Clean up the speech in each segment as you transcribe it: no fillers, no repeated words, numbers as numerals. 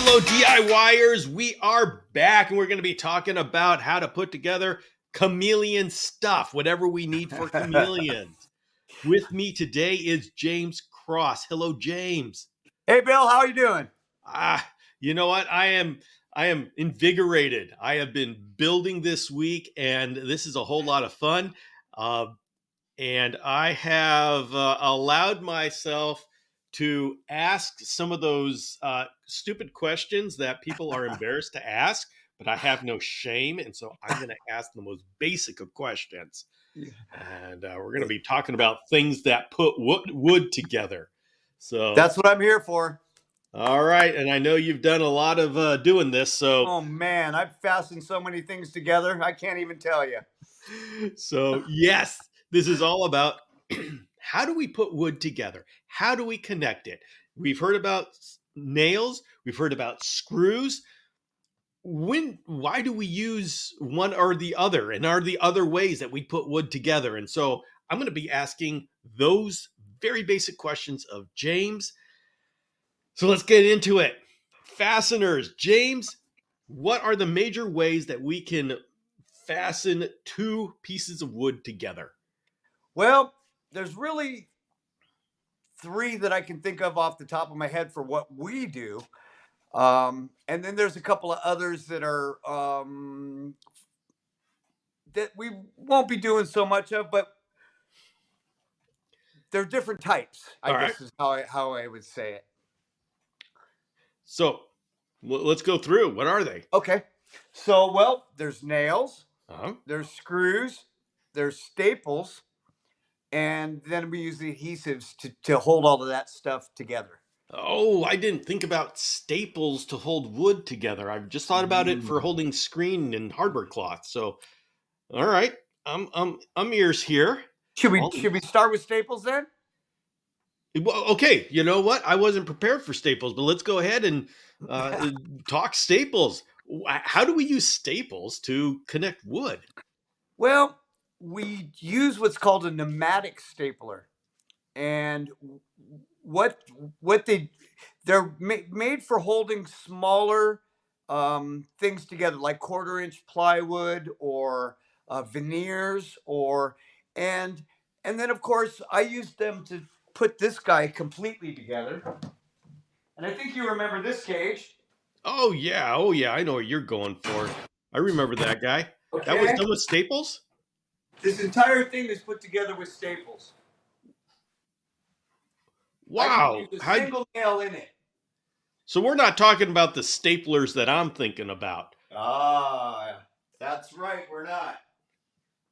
Hello, DIYers. We are back and we're going to be talking about how to put together chameleon stuff, whatever we need for chameleons. With me today is James Cross. Hello, James. Hey, Bill, how are you doing? Ah, you know what? I am invigorated. I have been building this week and this is a whole lot of fun. Uh, and I have allowed myself to ask some of those stupid questions that people are embarrassed to ask, but I have no shame, and so I'm going to ask the most basic of questions. And we're going to be talking about things that put wood together. So, That's what I'm here for. all right, and I know you've done a lot of doing this, so Oh, man, I've fastened so many things together, I can't even tell you. So, yes, this is all about how do we put wood together? How do we connect it? We've heard about nails, we've heard about screws. Why do we use one or the other? And are the other ways that we put wood together? And so, I'm going to be asking those very basic questions of James. So, let's get into it. Fasteners. James, what are the major ways that we can fasten two pieces of wood together? Well, there's really three that I can think of off the top of my head for what we do. And then there's a couple of others that are that we won't be doing so much of, but they're different types, I All right. guess is how I would say it. So let's go through. What are they? Okay. So, well, there's nails, Uh-huh. there's screws, there's staples, and then we use the adhesives to hold all of that stuff together. Oh, I didn't think about staples to hold wood together. I've just thought about it for Mm. holding screen and hardware cloth. So, all right, I'm ears here. Should we All, should we start with staples then? well, okay, you know what? I wasn't prepared for staples, but let's go ahead and talk staples. How do we use staples to connect wood? Well, we use what's called a pneumatic stapler, and what what they're made for holding smaller things together, like quarter-inch plywood or veneers, or and and then of course I use them to put this guy completely together. And I think you remember this gauge. Oh yeah, I know what you're going for. I remember that guy. That was Okay. done with staples. This entire thing is put together with staples. I didn't use Wow. a How single nail in it. So we're not talking about the staplers that I'm thinking about. Ah, that's right, we're not.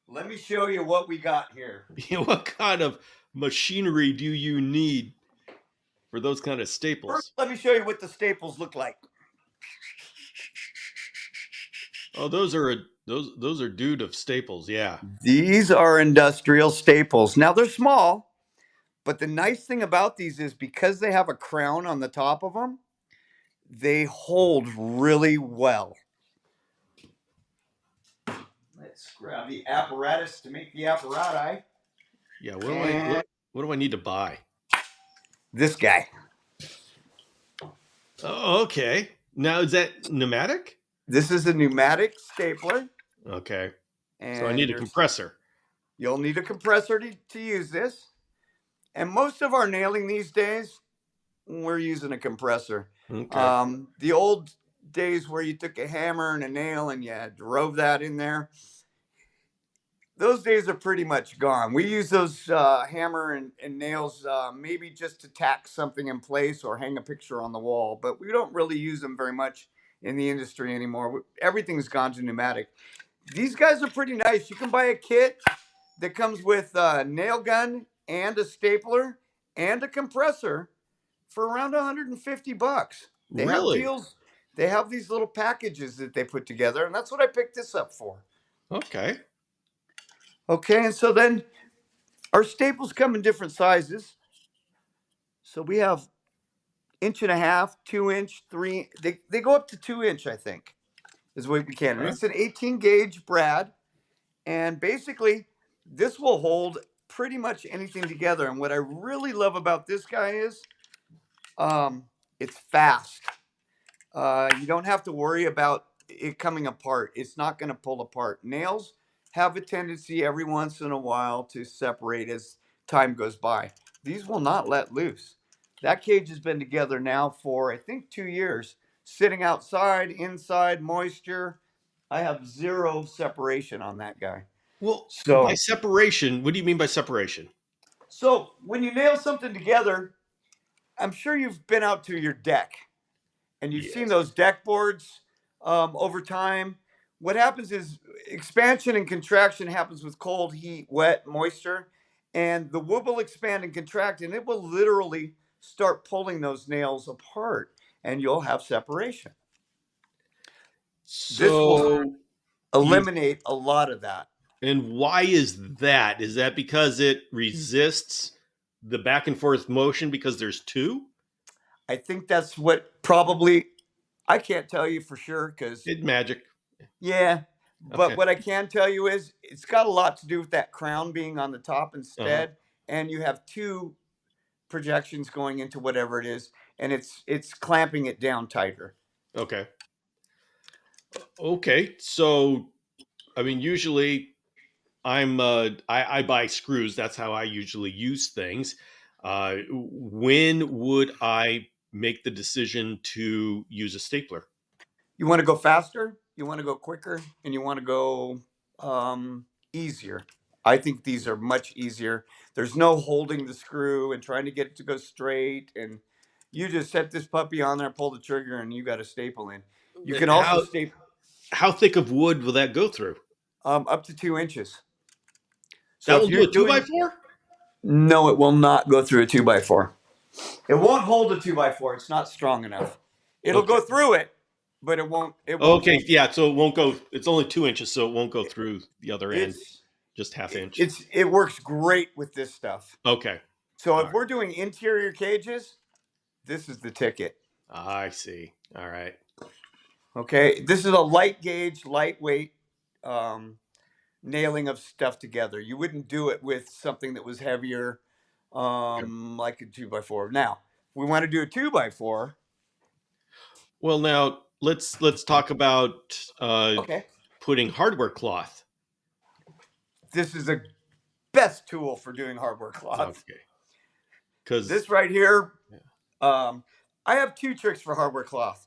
Let me show you what we got here. What kind of machinery do you need for those kind of First, staples? let me show you what the staples look like. Oh, those are dude of staples. Yeah. These are industrial staples. Now they're small, but the nice thing about these is because they have a crown on the top of them, they hold really well. Let's grab the apparatus to make the apparati. Yeah. And What do I need to buy? this guy. Oh, okay. Now is that pneumatic? This is a pneumatic stapler, Okay. So I and need a compressor. you'll need a compressor to use this. And most of our nailing these days, we're using a compressor. Okay. The old days where you took a hammer and a nail and you drove that in there, those days are pretty much gone. We use those hammer and nails maybe just to tack something in place or hang a picture on the wall, but we don't really use them very much in the industry anymore. Everything's gone to pneumatic. These guys are pretty nice. You can buy a kit that comes with a nail gun and a stapler and a compressor for around 150 bucks. They have Really? deals. They have these little packages that they put together, and that's what I picked this up for. Okay. Okay, and so then our staples come in different sizes. So we have inch and a half, 2 inch, three. They go up to 2 inch, I think, is what we can. And Okay. it's an 18 gauge brad, and basically this will hold pretty much anything together. And what I really love about this guy is, it's fast. You don't have to worry about it coming apart. It's not going to pull apart. Nails have a tendency every once in a while to separate as time goes by. These will not let loose. That cage has been together now for, I think, 2 years, sitting outside, inside, moisture. I have zero separation on that guy. Well, by So, separation, what do you mean by separation? so when you nail something together, I'm sure you've been out to your deck and you've seen Yes. those deck boards over time. What happens is expansion and contraction happens with cold, heat, wet, moisture, and the wood will expand and contract, and it will literally start pulling those nails apart, and you'll have separation. This will So is eliminate a lot of that. and why is that? Is that because it resists the back and forth motion because there's two? I think that's what probably, I can't tell you for sure because, It magic. yeah, but Okay. what I can tell you is it's got a lot to do with that crown being on the top Uh-huh. instead, and you have two projections going into whatever it is, and it's clamping it down tighter. Okay. Okay. So I mean usually I buy screws. That's how I usually use things. When would I make the decision to use a stapler? You want to go faster, you want to go quicker, and you want to go easier. I think these are much easier. There's no holding the screw and trying to get it to go straight, and you just set this puppy on there, pull the trigger, and you got a staple in. You And can also staple how thick of wood will that go through? up to 2 inches. So That if will do you're a two by doing, four. no, it will not go through a 2x4. It won't hold a 2x4. It's not strong enough. It'll Okay. go through it, but it won't. It won't Okay. hold. Yeah. So it won't go. It's only 2 inches, so it won't go It, through the other end. it's Just half inch. it works great with this stuff. Okay. So All if right. we're doing interior cages, this is the ticket. I see. All right. Okay, this is a light gauge, lightweight um, nailing of stuff together. You wouldn't do it with something that was heavier, Okay. like a 2x4. Now, if we want to do a 2x4. Well, now let's talk about Okay, putting hardware cloth. this is the best tool for doing hardware cloth. Okay. Because This right here, um, I have two tricks for hardware cloth.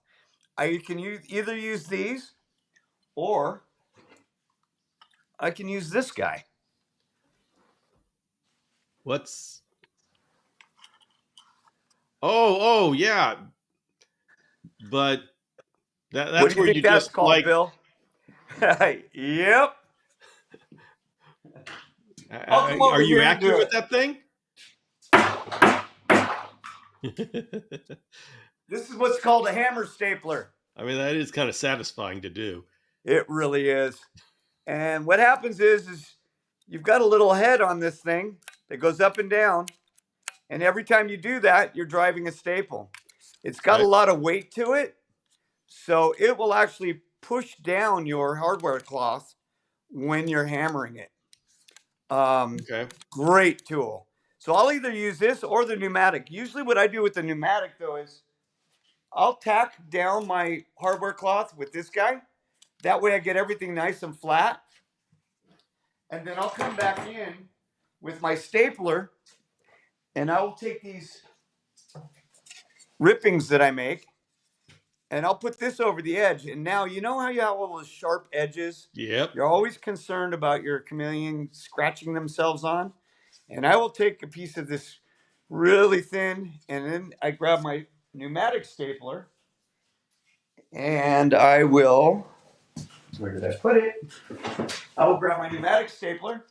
I can either use these or I can use this guy. what's oh yeah, but What that's do you where think you that's just called, like. Bill? Yep. I'll come Are over you here and accurate do with it. that thing? This is what's called a hammer stapler. I mean, that is kind of satisfying to do. It really is. And what happens is you've got a little head on this thing that goes up and down. And every time you do that, you're driving a staple. It's got a Okay. lot of weight to it. So it will actually push down your hardware cloth when you're hammering it. Okay. Great tool. So I'll either use this or the pneumatic. Usually, what I do with the pneumatic though is I'll tack down my hardware cloth with this guy. That way, I get everything nice and flat. And then I'll come back in with my stapler and I will take these rippings that I make and I'll put this over the edge. And now, you know how you have all those sharp edges? Yep. You're always concerned about your chameleon scratching themselves on. And I will take a piece of this really thin, and then I grab my pneumatic stapler and I will, where did I put it? I will grab my pneumatic stapler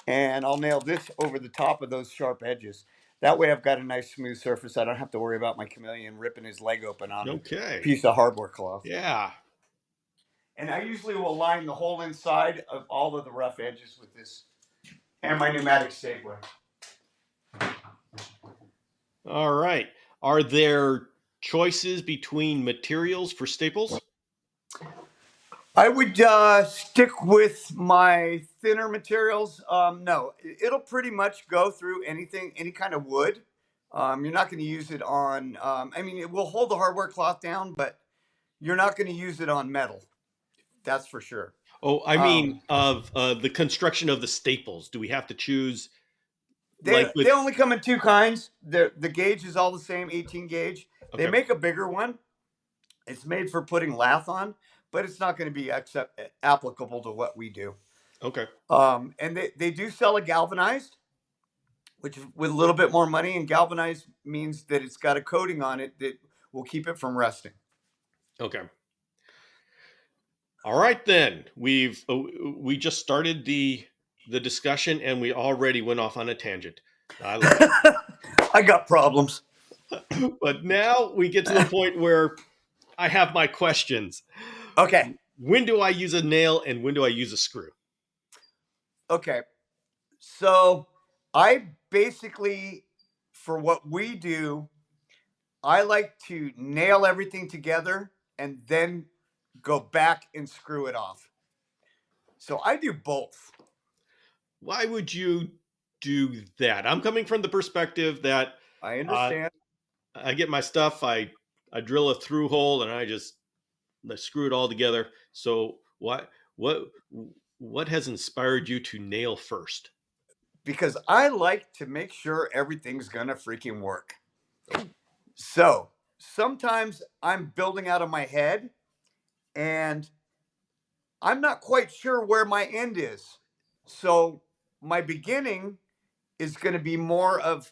and I'll nail this over the top of those sharp edges. That way I've got a nice smooth surface. I don't have to worry about my chameleon ripping his leg open on a Okay. piece of hardware cloth. Yeah. And I usually will line the whole inside of all of the rough edges with this and my pneumatic stapler. All right. Are there choices between materials for staples? I would stick with my thinner materials. No, it'll pretty much go through anything, any kind of wood. You're not going to use it on. I mean, it will hold the hardware cloth down, but you're not going to use it on metal. That's for sure. Oh, I mean Um, of the construction of the staples. Do we have to choose they like they with? only come in two kinds. The gauge is all the same, 18 gauge. They Okay, make a bigger one. It's made for putting lath on, but it's not going to be applicable to what we do. okay, And they do sell a galvanized, which is with a little bit more money. And galvanized means that it's got a coating on it that will keep it from rusting. okay. All right, then we just started the discussion and we already went off on a tangent. I love I got problems. it. But now we get to the point where I have my questions. Okay. When do I use a nail and when do I use a screw? Okay. So I basically, for what we do, I like to nail everything together and then go back and screw it off. So I do both. Why would you do that? I'm coming from the perspective that I uh, understand. I get my stuff, I drill a through hole, and I screw it all together. So what what has inspired you to nail first? Because I like to make sure everything's gonna freaking work. Oh, So sometimes I'm building out of my head and I'm not quite sure where my end is. So my beginning is going to be more of,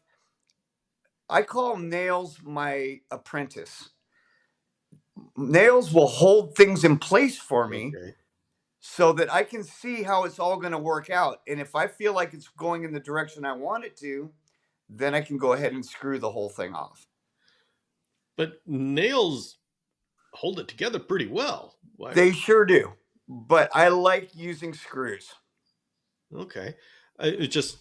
I call nails my apprentice. Nails will hold things in place for me okay. so that I can see how it's all going to work out. And if I feel like it's going in the direction I want it to, then I can go ahead and screw the whole thing off. But nails hold it together pretty well. Why? They sure do. But I like using screws. Okay. It just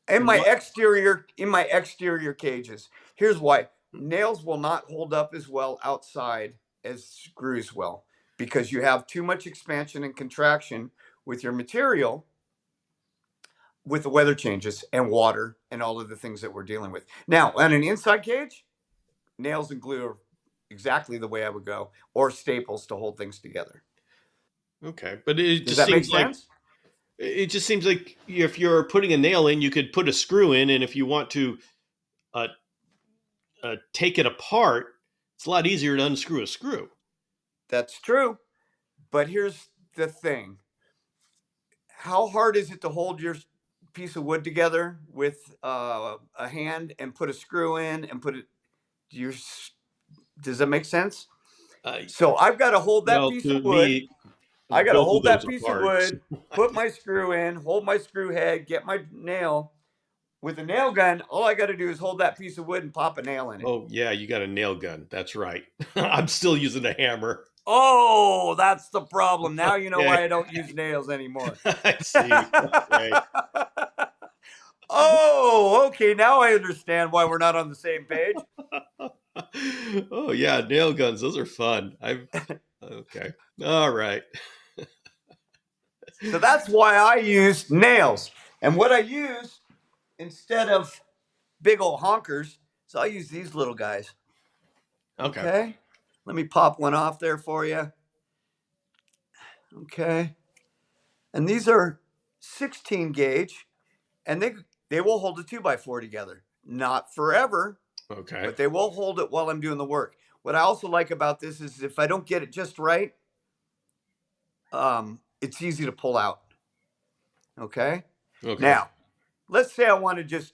And my what? exterior cages. Here's why. Nails will not hold up as well outside as screws will because you have too much expansion and contraction with your material with the weather changes and water and all of the things that we're dealing with. Now, on an inside cage, nails and glue are exactly the way I would go, or staples to hold things together. Okay, but it Does just that make seems like sense? if you're putting a nail in, you could put a screw in, and if you want to uh, take it apart, it's a lot easier to unscrew a screw. That's true. But here's the thing, how hard is it to hold your piece of wood together with a hand and put a screw in and put it your does that make sense? Uh, So I've got to hold that well, piece of to wood. me, I got to both of hold those that are piece of parts. wood, put my screw in, hold my screw head, get my nail. With a nail gun, all I got to do is hold that piece of wood and pop a nail in it. Oh yeah, you got a nail gun. That's right. I'm still using a hammer. Oh, that's the problem. Now you know Okay, why I don't use nails anymore. I see. Okay. Oh, okay. Now I understand why we're not on the same page. Oh yeah, nail guns. Those are fun. I've okay. All right. So that's why I use nails. And what I use instead of big old honkers, so I use these little guys. Okay. Okay. Let me pop one off there for you. Okay. And these are 16 gauge and they will hold a 2x4 together. Not forever, Okay. but they will hold it while I'm doing the work. What I also like about this is if I don't get it just right, it's easy to pull out. Okay. Okay. Now, let's say I want to just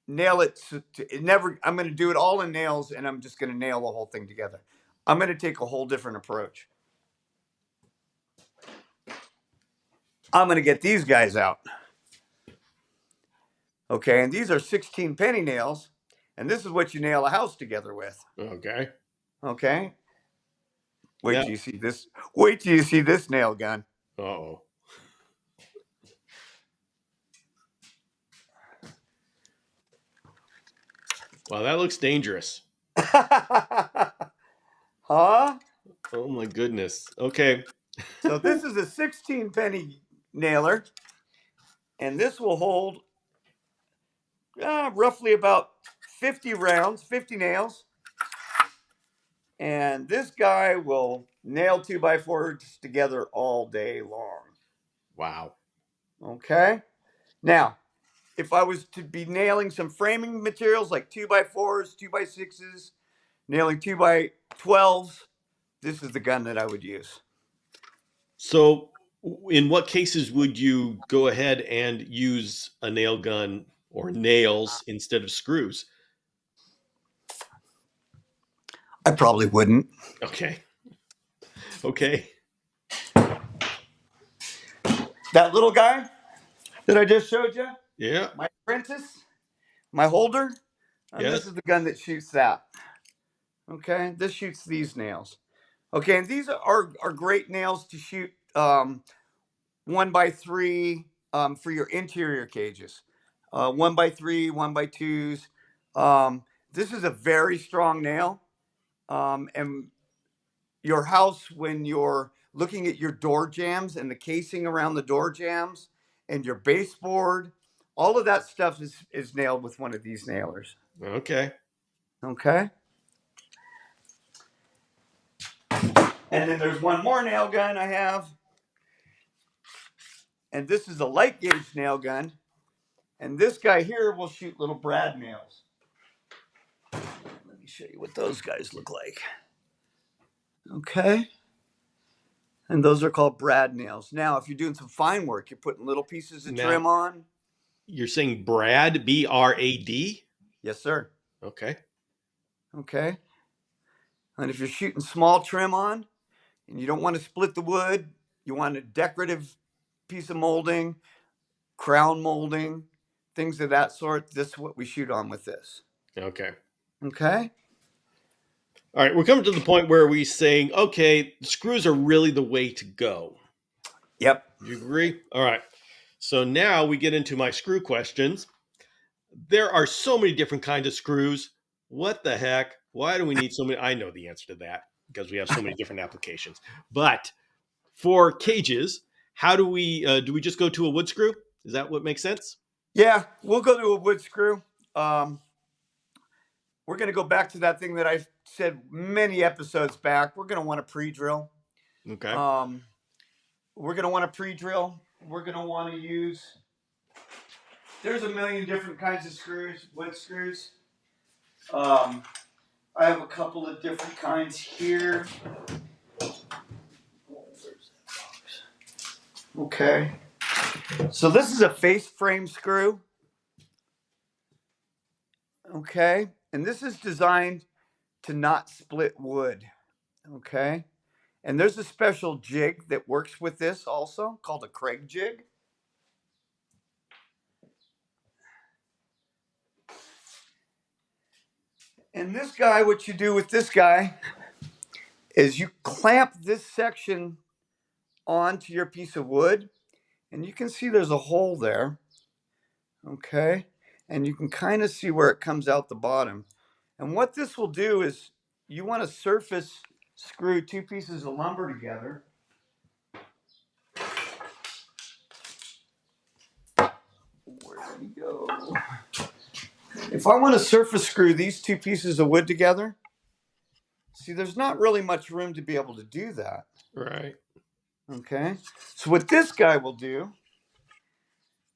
nail it to it never, I'm going to do it all in nails and I'm just going to nail the whole thing together. I'm going to take a whole different approach. I'm going to get these guys out. Okay. And these are 16 penny nails. And this is what you nail a house together with. Okay. Okay. Wait Now, till you see this. Wait till you see this nail gun. oh. Wow, that looks dangerous. Huh? Oh my goodness. Okay. So this is a 16 penny nailer. And this will hold roughly about 50 rounds, 50 nails. And this guy will nail 2x4s together all day long. Wow. Okay. Now, if I was to be nailing some framing materials like 2x4s, 2x6s, nailing 2x12s, this is the gun that I would use. So, in what cases would you go ahead and use a nail gun or nails instead of screws? I probably wouldn't. Okay. Okay. That little guy that I just showed you, Yeah. my apprentice, my holder, and this Yes. is the gun that shoots that. Okay, this shoots these nails. Okay, and these are great nails to shoot 1x3 for your interior cages. 1x3, 1x2s. This is a very strong nail. And your house, when you're looking at your door jambs and the casing around the door jambs and your baseboard, all of that stuff is nailed with one of these nailers. Okay. Okay. And then there's one more nail gun I have. And this is a light gauge nail gun. And this guy here will shoot little brad nails. Let me show you what those guys look like. Okay. And those are called brad nails. Now, if you're doing some fine work, you're putting little pieces of Now, trim on. you're saying Brad, Brad? Yes, sir. Okay. Okay. And if you're shooting small trim on and you don't want to split the wood, you want a decorative piece of molding, crown molding, things of that sort, this is what we shoot on with this. Okay. Okay. All right. We're coming to the point where we're saying, okay, screws are really the way to go. Yep. Do you agree? All right. So now we get into my screw questions. There are so many different kinds of screws. What the heck? Why do we need so many? I know the answer to that because we have so many different applications. But for cages, how do we just go to a wood screw? Is that what makes sense? Yeah, we'll go to a wood screw. Um, we're going to go back to that thing that I said many episodes back. We're going to want a pre-drill. Okay. Um, we're going to want a pre-drill. We're going to want to use. There's a million different kinds of screws, wood screws. I have a couple of different kinds here. Okay. So this is a face frame screw. Okay. And this is designed to not split wood. Okay. And there's a special jig that works with this also called a Craig jig. And this guy, what you do with this guy is you clamp this section onto your piece of wood, and you can see there's a hole there. Okay. And you can kind of see where it comes out the bottom. And what this will do is you want to surface screw two pieces of lumber together. Where did he go? If I want to surface screw these two pieces of wood together, see, there's not really much room to be able to do that. Right. Okay. So what this guy will do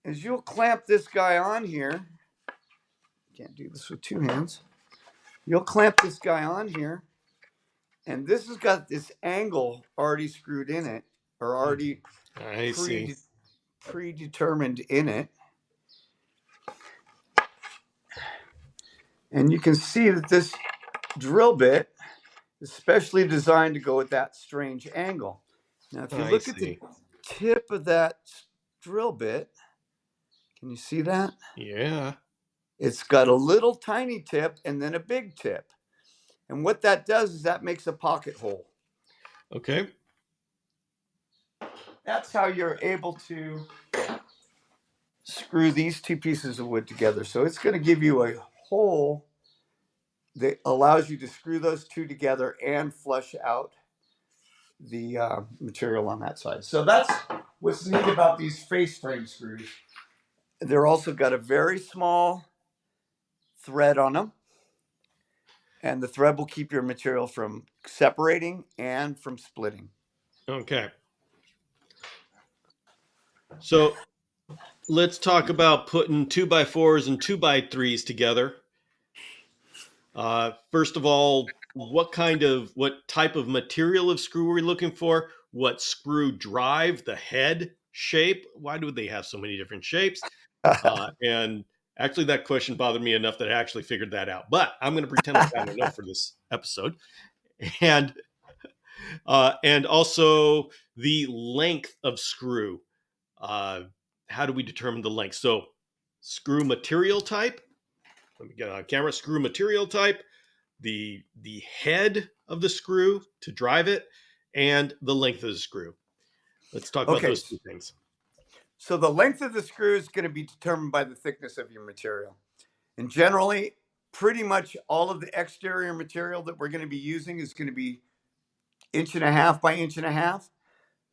is you'll clamp this guy on here. Can't do this with two hands. You'll clamp this guy on here, and this has got this angle already screwed in it, or already I see. predetermined in it. And you can see that this drill bit is specially designed to go at that strange angle. Now, if you I look at the see. tip of that drill bit, can you see that? Yeah. It's got a little tiny tip and then a big tip. And what that does is that makes a pocket hole. Okay. That's how you're able to screw these two pieces of wood together. So it's going to give you a hole that allows you to screw those two together and flush out the material on that side. So that's what's neat about these face frame screws. They're also got a very small thread on them, and the thread will keep your material from separating and from splitting. Okay. So let's talk about putting 2x4s and 2x3s together. First of all, what type of material of screw are we looking for? What screw drive, the head shape? Why do they have so many different shapes? And actually, that question bothered me enough that I actually figured that out. But I'm going to pretend like I don't know for this episode. And and also the length of screw. Uh, how do we determine the length? So, screw material type. Let me get on camera. Screw material type, the head of the screw to drive it, and the length of the screw. Let's talk about Okay, those two things. so the length of the screw is going to be determined by the thickness of your material. And generally, pretty much all of the exterior material that we're going to be using is going to be 1.5 inches by 1.5 inches.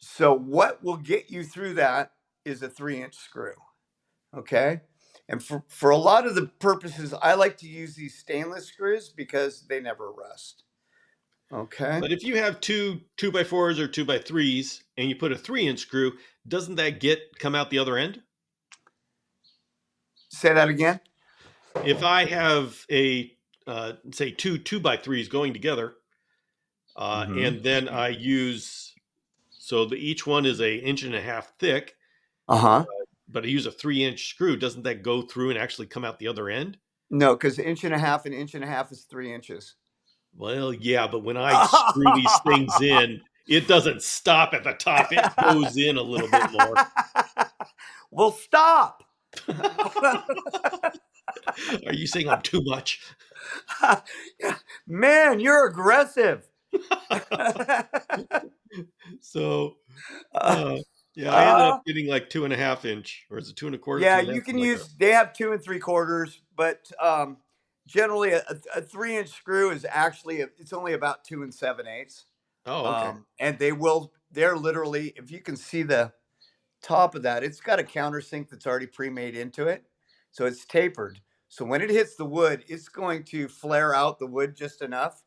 So what will get you through that is a 3-inch screw. Okay. And for a lot of the purposes, I like to use these stainless screws because they never rust. Okay. But if you have two by fours or 2x3s and you put a 3-inch screw, doesn't that come out the other end? Say that again. If I have a say two by threes going together, Mm-hmm. and then I use each one is a inch and a half thick, Uh huh. but I use a 3-inch screw, doesn't that go through and actually come out the other end? No, because 1.5 inches is 3 inches. Well, yeah, but when I screw these things in, it doesn't stop at the top. It goes in a little bit more. Well, stop. Are you saying I'm too much? Man, you're aggressive. So, uh, uh, yeah, I ended up uh, getting like 2.5 inch, or is it two and a quarter, yeah, two and a half, you can something like that. use, they have 2 3/4, but generally a 3-inch screw is actually, it's only about 2 7/8. Oh, okay. And they're literally, if you can see the top of that, it's got a countersink that's already pre-made into it. So it's tapered. So when it hits the wood, it's going to flare out the wood just enough,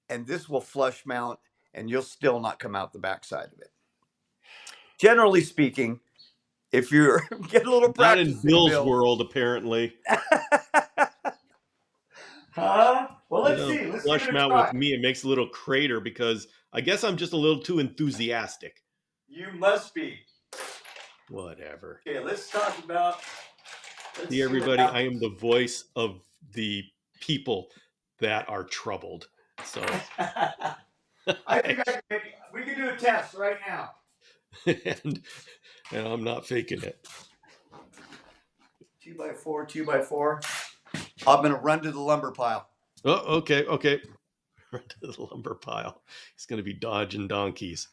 and this will flush mount, and you'll still not come out the backside of it. Generally speaking, if you get a little Not in practicing, Bill's Bill. world, apparently. Huh? Well, It let's doesn't see. Let's give flush it a mount try. with me. It makes a little crater because I guess I'm just a little too enthusiastic. You must be. Whatever. Okay, let's talk about, let's See, see what everybody, I happens. am the voice of the people that are troubled. So, I think we can do a test right now. and, and I'm not faking it. 2x4, 2x4. I'm going to run to the lumber pile. Oh, okay, okay. Run to the lumber pile. He's going to be dodging donkeys.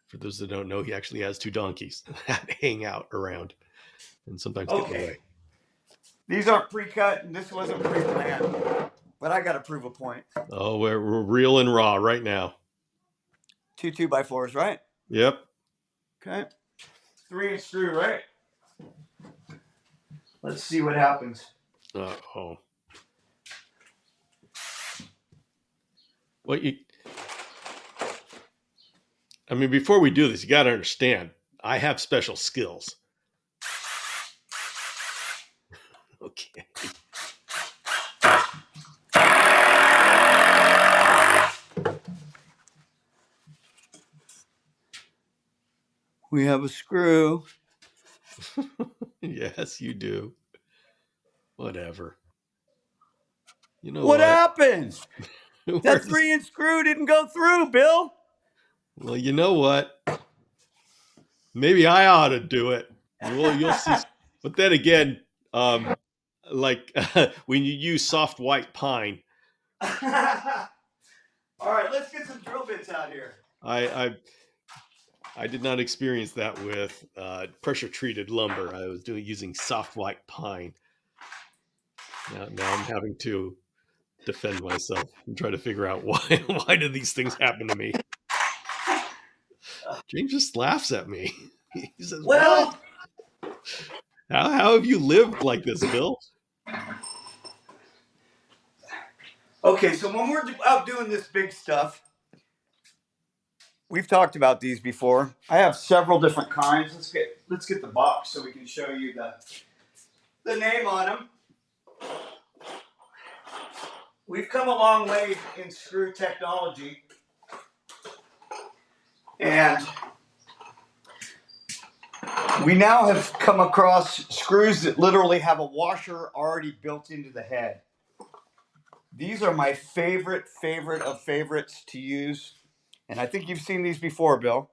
For those that don't know, he actually has two donkeys that hang out around and sometimes get in the Okay. way. These aren't pre-cut, and this wasn't pre-planned, but I got to prove a point. Oh, we're real and raw right now. Two 2x4s, right? Yep. Okay. 3-inch screw, right? Let's see what happens. Oh. What you? I mean, before we do this, you got to understand. I have special skills. Okay. We have a screw. Yes, you do. Whatever. You know What what? happened? That Where's 3-inch screw didn't go through, Bill. Well, you know what? Maybe I ought to do it. You'll see. But then again, um, like when you use soft white pine, All right, let's get some drill bits out here. I I did not experience that with pressure treated lumber. I was using soft white pine. Now I'm having to defend myself and try to figure out why did these things happen to me. James just laughs at me. He says, "What? Well, How have you lived like this, Bill?" Okay, so when we're out doing this big stuff, we've talked about these before. I have several different kinds. Let's get the box so we can show you the name on them. We've come a long way in screw technology, and we now have come across screws that literally have a washer already built into the head. These are my favorite of favorites to use, and I think you've seen these before, Bill,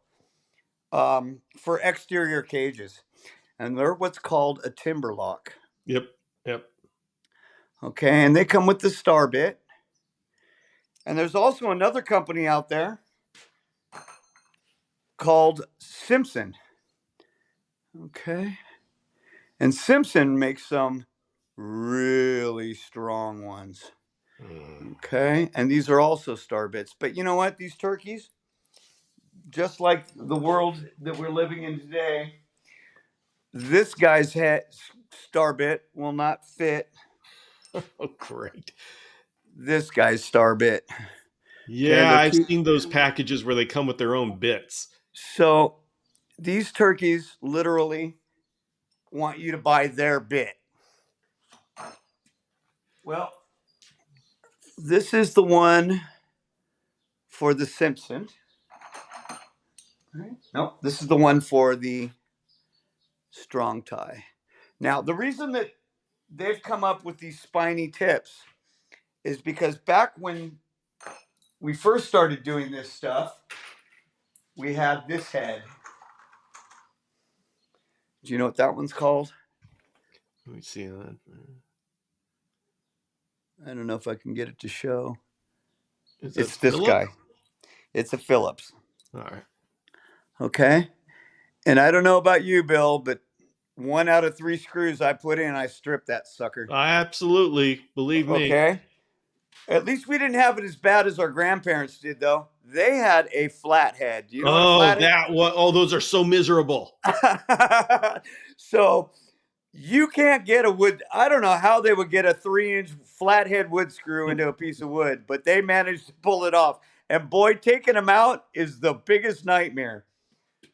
for exterior cages, and they're what's called a timber lock. Yep. Yep. Okay, and they come with the star bit. And there's also another company out there called Simpson. Okay, and Simpson makes some really strong ones. Mm. Okay, and these are also star bits. But you know what? These turkeys, just like the world that we're living in today, this guy's head star bit will not fit Oh, great. this guy's star bit. Okay, Yeah, they're I've two. seen those packages where they come with their own bits. So these turkeys literally want you to buy their bit. Well, this is the one for the Simpson. Right. Nope, this is the one for the strong tie. Now, the reason that they've come up with these spiny tips is because back when we first started doing this stuff, we had this head. Do you know what that one's called? Let me see that. I don't know if I can get it to show. Is that It's this Philip? guy. It's a Phillips. All right. Okay. And I don't know about you, Bill, but 1 out of 3 screws I put in, I stripped that sucker. Absolutely. Believe me. Okay. At least we didn't have it as bad as our grandparents did, though. They had a flathead. Do you know what a Oh, flathead? that what? Oh, those are so miserable. So you can't get a wood. I don't know how they would get a 3-inch flathead wood screw into a piece of wood, but they managed to pull it off. And boy, taking them out is the biggest nightmare.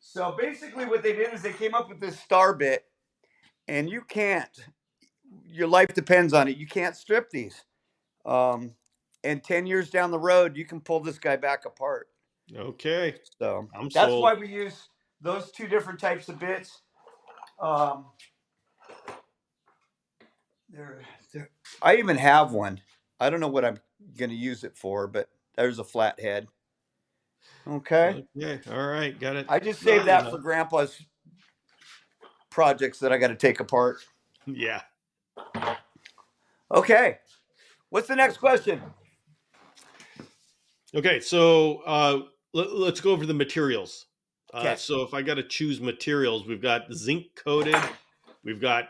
So basically, what they did is they came up with this star bit, and you can't. Your life depends on it. You can't strip these. Um, and 10 years down the road, you can pull this guy back apart. Okay. So I'm that's sold. why we use those 2 different types of bits. Um, there, I even have one. I don't know what I'm going to use it for, but there's a flathead. Okay. Okay. All right. Got it. I just saved Started that for up. Grandpa's projects that I got to take apart. Yeah. Okay. What's the next question? Okay. So let's go over the materials. Okay. So if I got to choose materials, we've got zinc coated. We've got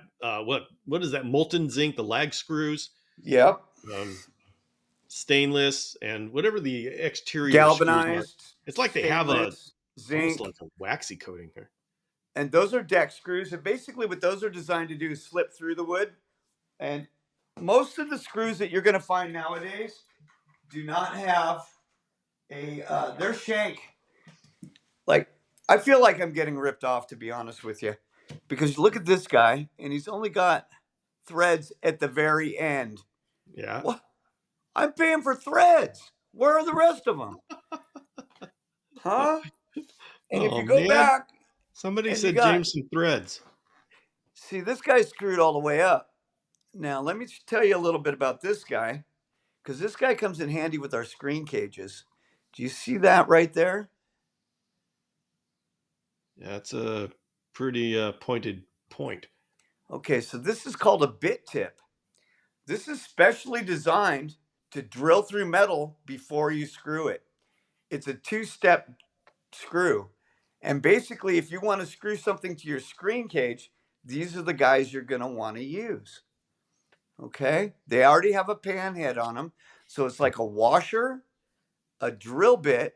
what is that? Molten zinc, the lag screws, Yep. um, stainless, and whatever the exterior screws are. Galvanized, It's like they have a stainless, almost zinc, like a waxy coating here. and those are deck screws. And basically, what those are designed to do is slip through the wood. And most of the screws that you're going to find nowadays do not have their shank. Like, I feel like I'm getting ripped off, to be honest with you, because look at this guy, and he's only got threads at the very end. Yeah. What? I'm paying for threads. Where are the rest of them? Huh? And if Oh you go man. back Somebody and you said got, Jameson threads. see, this guy's screwed all the way up. Now, let me tell you a little bit about this guy, because this guy comes in handy with our screen cages. Do you see that right there? That's a pretty pointed point. Okay, so this is called a bit tip. This is specially designed to drill through metal before you screw it. It's a 2-step screw. And basically, if you want to screw something to your screen cage, these are the guys you're going to want to use. Okay? They already have a pan head on them. So it's like a washer, a drill bit,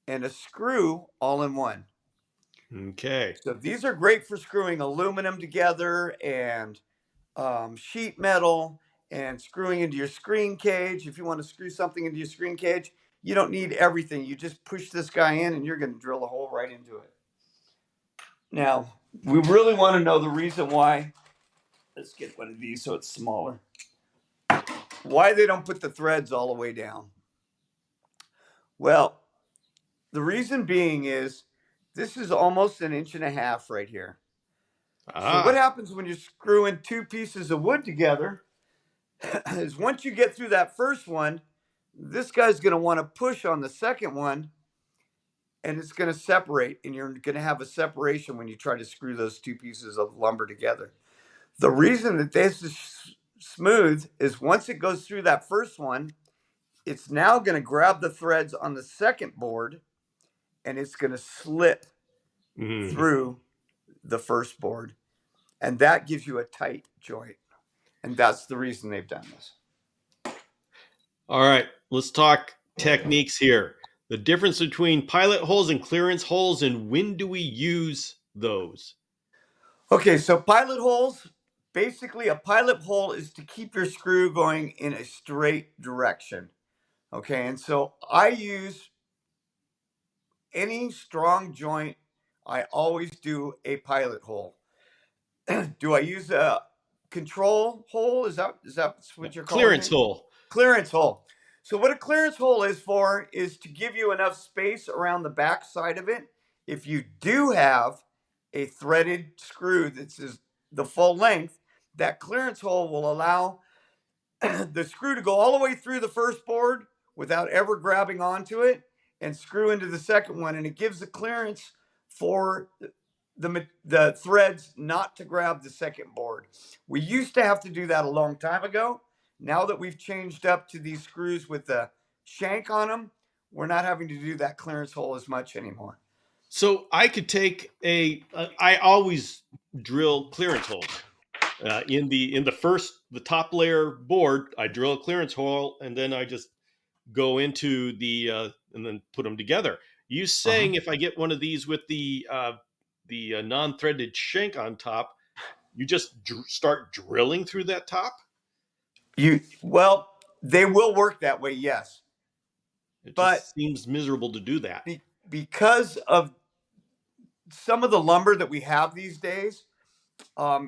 and a screw all in one. Okay. So these are great for screwing aluminum together and sheet metal and screwing into your screen cage. If you want to screw something into your screen cage, you don't need everything. You just push this guy in and you're going to drill a hole right into it. Now, we really want to know the reason why. Let's get one of these so it's smaller. Why they don't put the threads all the way down. Well, the reason being is this is almost 1.5 inches right here. So what Ah. happens when you're screwing two pieces of wood together is once you get through that first one, this guy's going to want to push on the second one and it's going to separate, and you're going to have a separation when you try to screw those two pieces of lumber together. The reason that this is smooth is once it goes through that first one, it's now going to grab the threads on the second board and it's going to slip Mhm. through the first board. And that gives you a tight joint. And that's the reason they've done this. All right, let's talk techniques here. The difference between pilot holes and clearance holes, and when do we use those? Okay, so pilot holes, basically a pilot hole is to keep your screw going in a straight direction. Okay, and so I use any strong joint, I always do a pilot hole. Do I use a control hole? Is that what you're calling Clearance it? hole. Clearance hole. So what a clearance hole is for is to give you enough space around the back side of it. If you do have a threaded screw that's the full length, that clearance hole will allow the screw to go all the way through the first board without ever grabbing onto it and screw into the second one. And it gives the clearance for the threads not to grab the second board. We used to have to do that a long time ago. Now that we've changed up to these screws with the shank on them, we're not having to do that clearance hole as much anymore. So I could take I always drill clearance holes. In the first the top layer board, I drill a clearance hole, and then I just go into the and then put them together. You Uh-huh. saying if I get one of these with the non-threaded shank on top, you just start drilling through that top? Well, they will work that way, yes. It But just seems miserable to do that. because of some of the lumber that we have these days,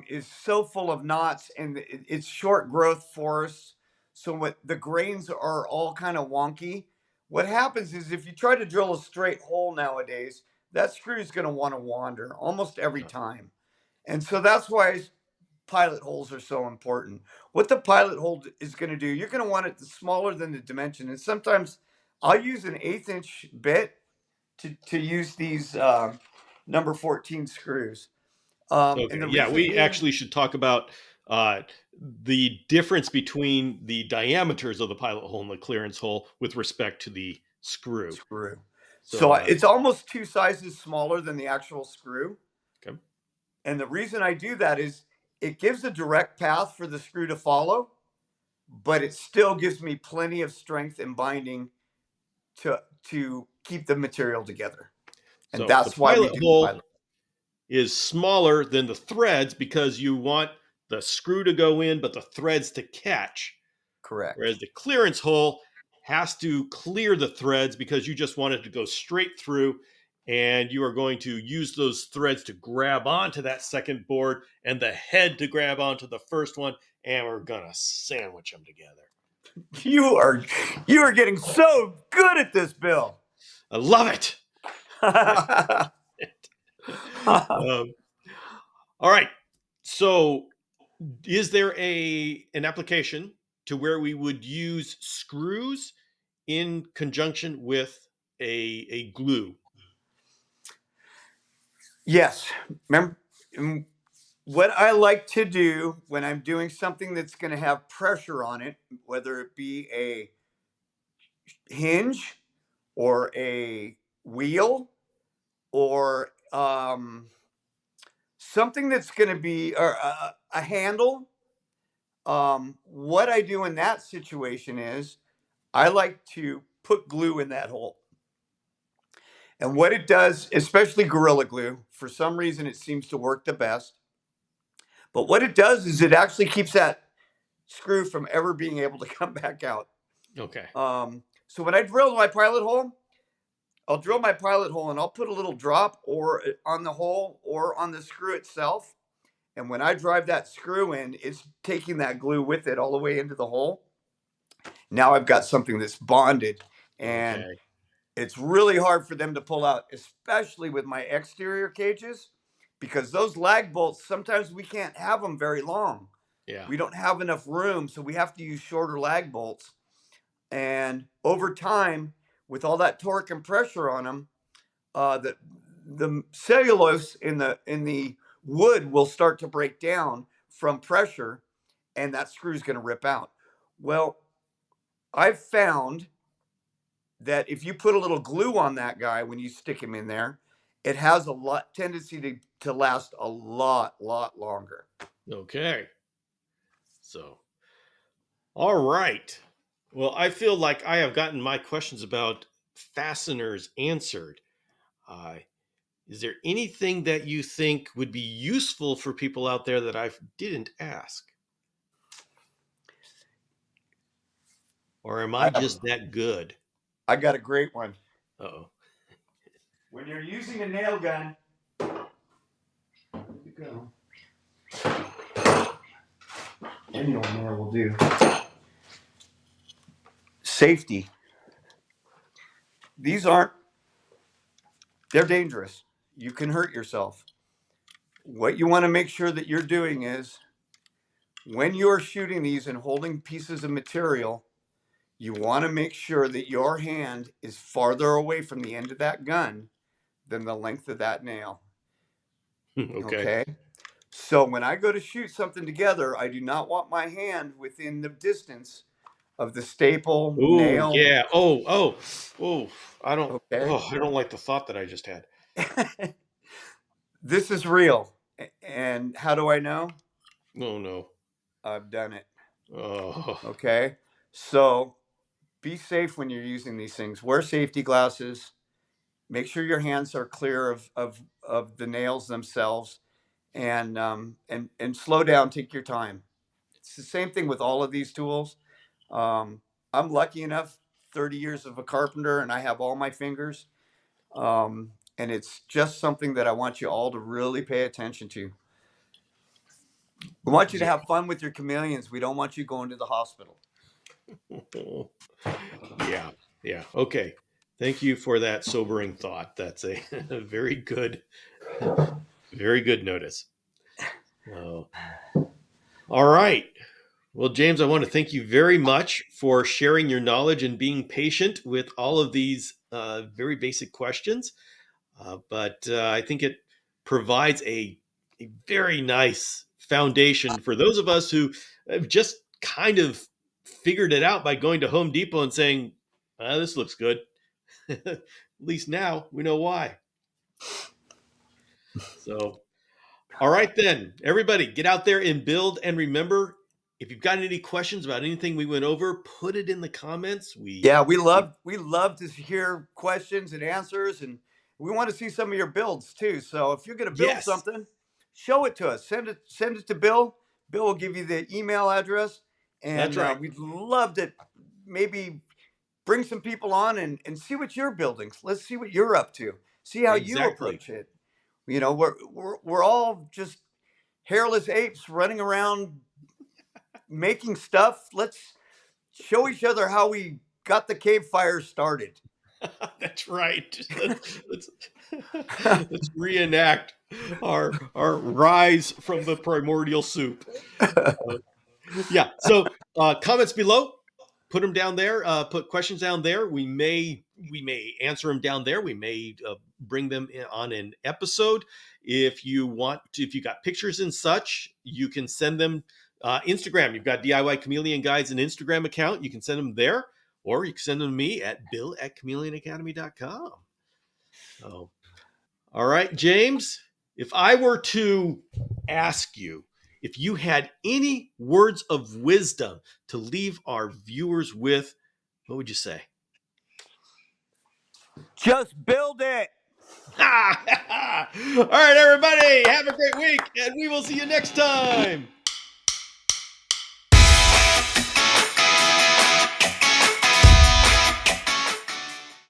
is so full of knots and it's short growth forests. So what the grains are all kind of wonky. What happens is if you try to drill a straight hole nowadays, that screw is going to want to wander almost every time. And so that's why pilot holes are so important. What the pilot hole is going to do, you're going to want it smaller than the dimension. And sometimes I'll use an 1/8 inch bit to use these number 14 screws. And Okay, the yeah, reason we being, actually should talk about uh, the difference between the diameters of the pilot hole and the clearance hole with respect to the screw. screw. So So, it's almost two sizes smaller than the actual screw. okay. And the reason I do that is it gives a direct path for the screw to follow, but it still gives me plenty of strength and binding to keep the material together. And So the that's why we pilot do hole pilot. is smaller than the threads because you want the screw to go in, but the threads to catch. Correct. Whereas the clearance hole has to clear the threads because you just want it to go straight through, and you are going to use those threads to grab onto that second board and the head to grab onto the first one, and we're gonna sandwich them together. You are you are getting so good at this, Bill. I love it. um, all right. So, is there an application to where we would use screws in conjunction with a glue? Yes. Remember, what I like to do when I'm doing something that's going to have pressure on it, whether it be a hinge or a wheel or something that's going to be or a handle, what I do in that situation is I like to put glue in that hole. And what it does, especially Gorilla Glue, for some reason it seems to work the best. But what it does is it actually keeps that screw from ever being able to come back out. Okay. So when I drill my pilot hole, I'll drill my pilot hole and I'll put a little drop or on the hole or on the screw itself. And when I drive that screw in, it's taking that glue with it all the way into the hole. Now I've got something that's bonded, and Okay. it's really hard for them to pull out, especially with my exterior cages, because those lag bolts, sometimes we can't have them very long. Yeah. We don't have enough room, so we have to use shorter lag bolts. And over time, with all that torque and pressure on them, the cellulose in the wood will start to break down from pressure, and that screw is going to rip out. Well, I've found that if you put a little glue on that guy when you stick him in there, it has a lot tendency to last a lot longer. Okay. So, all right. Well, I feel like I have gotten my questions about fasteners answered. Uh, is there anything that you think would be useful for people out there that I didn't ask? Or am I I, just that good? I got a great one. Uh-oh. When you're using a nail gun, go. Any old nail will do. Safety. These aren't, they're dangerous. You can hurt yourself. What you want to make sure that you're doing is when you're shooting these and holding pieces of material, you want to make sure that your hand is farther away from the end of that gun than the length of that nail. Okay. Okay. So when I go to shoot something together, I do not want my hand within the distance of the staple, Oh, nail. yeah. Oh. I don't. Okay. Oh, I don't like the thought that I just had. This is real. And how do I know? Oh no. I've done it. Oh. Okay. So be safe when you're using these things. Wear safety glasses. Make sure your hands are clear of the nails themselves, and slow down. Take your time. It's the same thing with all of these tools. Um, I'm lucky enough, 30 years of a carpenter, and I have all my fingers. And it's just something that I want you all to really pay attention to. We want you to have fun with your chameleons. We don't want you going to the hospital. Yeah. Yeah. Okay. Thank you for that sobering thought. That's a very good, very good notice. Oh. All right. Well, James, I want to thank you very much for sharing your knowledge and being patient with all of these very basic questions. But I think it provides a very nice foundation for those of us who have just kind of figured it out by going to Home Depot and saying, this looks good. At least now we know why. So, all right, then, everybody, get out there and build. And remember, if you've got any questions about anything we went over, put it in the comments. Yeah, we love to hear questions and answers, and we want to see some of your builds too. So if you're going to build Yes, something, show it to us. Send it to Bill. Bill will give you the email address, that's and right. we'd love to maybe bring some people on and see what you're building. Let's see what you're up to. See how you Exactly. approach it. You know, we're all just hairless apes running around making stuff. Let's show each other how we got the cave fire started. That's right. Let's, let's reenact our rise from the primordial soup. Uh, yeah. So comments below. Put them down there. Put questions down there. We may answer them down there. We may bring them on an episode. If you want to, if you got pictures and such, you can send them Instagram. You've got DIY Chameleon Guides an Instagram account. You can send them there, or you can send them to me at bill@chameleonacademy.com. Oh, all right, James. If I were to ask you if you had any words of wisdom to leave our viewers with, what would you say? Just build it. All right, everybody, have a great week, and we will see you next time.